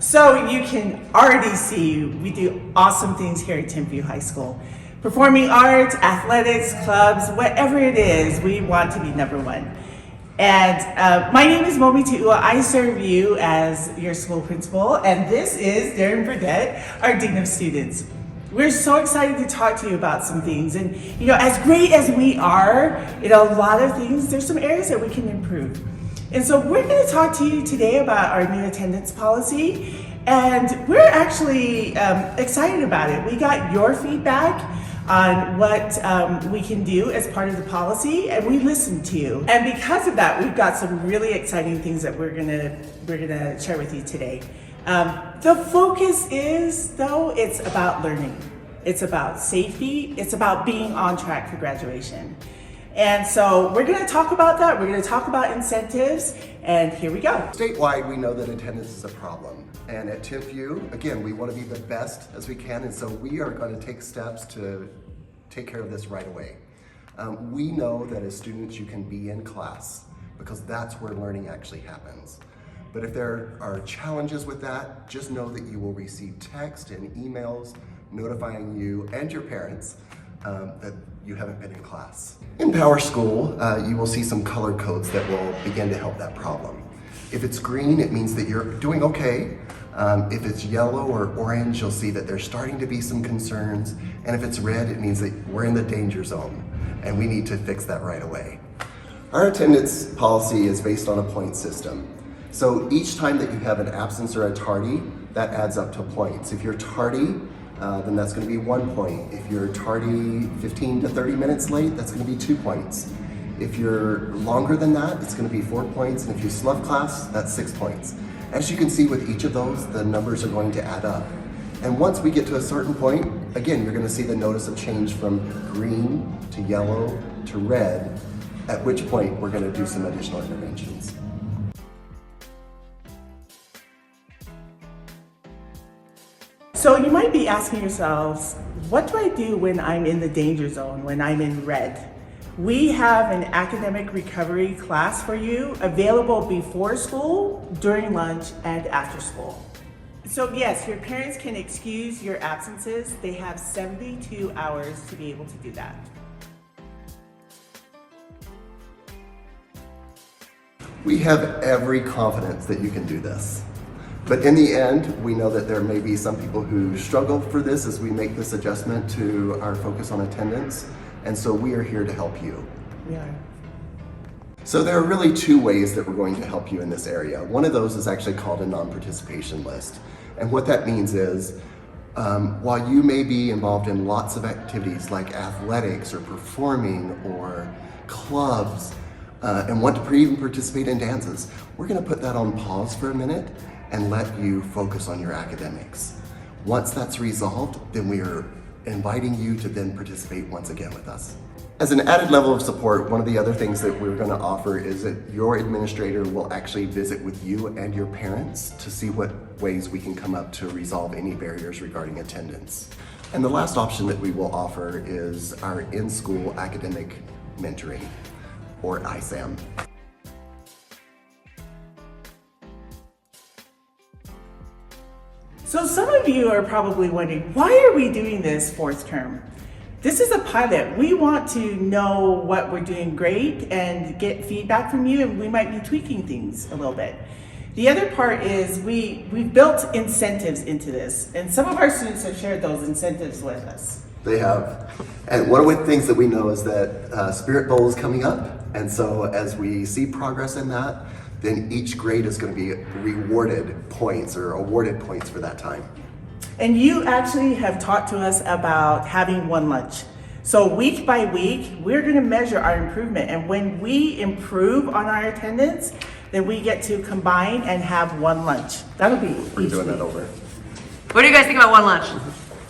So you can already see we do awesome things here at Timpview High School. Performing arts, athletics, clubs, whatever it is, we want to be number one. And my name is Momi Tu'ua. I serve you as your school principal, and this is Darren Burdett, our Dean of Students. We're so excited to talk to you about some things. And you know, as great as we are in a lot of things, there's some areas that we can improve. And so we're going to talk to you today about our new attendance policy, and we're actually excited about it. We got your feedback on what we can do as part of the policy, and we listened to you. And because of that, we've got some really exciting things that we're gonna share with you today. The focus is, though, it's about learning. It's about safety. It's about being on track for graduation. And so we're going to talk about that. We're going to talk about incentives, and here we go. Statewide, we know that attendance is a problem. And at Timpview, again, we want to be the best as we can, and so we are going to take steps to take care of this right away. We know that as students, you can be in class because that's where learning actually happens. But if there are challenges with that, just know that you will receive text and emails notifying you and your parents that you haven't been in class. In Power School, you will see some color codes that will begin to help that problem. If it's green, it means that you're doing okay. If it's yellow or orange, you'll see that there's starting to be some concerns. And if it's red, it means that we're in the danger zone and we need to fix that right away. Our attendance policy is based on a point system. So each time that you have an absence or a tardy, that adds up to points. If you're tardy, then that's going to be 1 point. If you're tardy 15 to 30 minutes late, that's going to be 2 points. If you're longer than that, it's going to be 4 points. And if you slough class, that's 6 points. As you can see with each of those, the numbers are going to add up. And once we get to a certain point, again, you're going to see the notice of change from green to yellow to red, at which point we're going to do some additional interventions. So you might be asking yourselves, what do I do when I'm in the danger zone, when I'm in red? We have an academic recovery class for you available before school, during lunch, and after school. So yes, your parents can excuse your absences. They have 72 hours to be able to do that. We have every confidence that you can do this. But in the end, we know that there may be some people who struggle for this as we make this adjustment to our focus on attendance. And so we are here to help you. We are. So there are really two ways that we're going to help you in this area. One of those is actually called a non-participation list. And what that means is, while you may be involved in lots of activities like athletics or performing or clubs, and want to even participate in dances, we're going to put that on pause for a minute and let you focus on your academics. Once that's resolved, then we are inviting you to then participate once again with us. As an added level of support, one of the other things that we're going to offer is that your administrator will actually visit with you and your parents to see what ways we can come up to resolve any barriers regarding attendance. And the last option that we will offer is our in-school academic mentoring, or ISAM. So some of you are probably wondering, why are we doing this fourth term? This is a pilot. We want to know what we're doing great and get feedback from you, and we might be tweaking things a little bit. The other part is we've built incentives into this, and some of our students have shared those incentives with us. They have. And one of the things that we know is that Spirit Bowl is coming up, and so as we see progress in that, then each grade is going to be rewarded points or awarded points for that time. And you actually have talked to us about having one lunch. So week by week, we're going to measure our improvement. And when we improve on our attendance, then we get to combine and have one lunch. That'll be We're doing that over. What do you guys think about one lunch?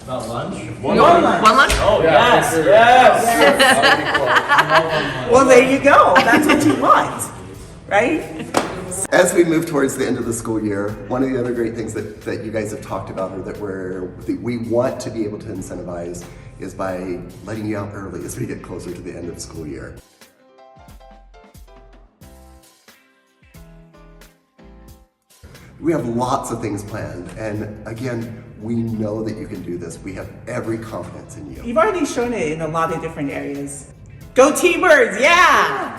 About lunch? One lunch. One lunch? Oh, Yes, yes. Well, there you go. That's what you want, right? As we move towards the end of the school year, one of the other great things that you guys have talked about or that we want to be able to incentivize is by letting you out early as we get closer to the end of the school year. We have lots of things planned, and again, we know that you can do this. We have every confidence in you. You've already shown it in a lot of different areas. Go T-Birds, yeah!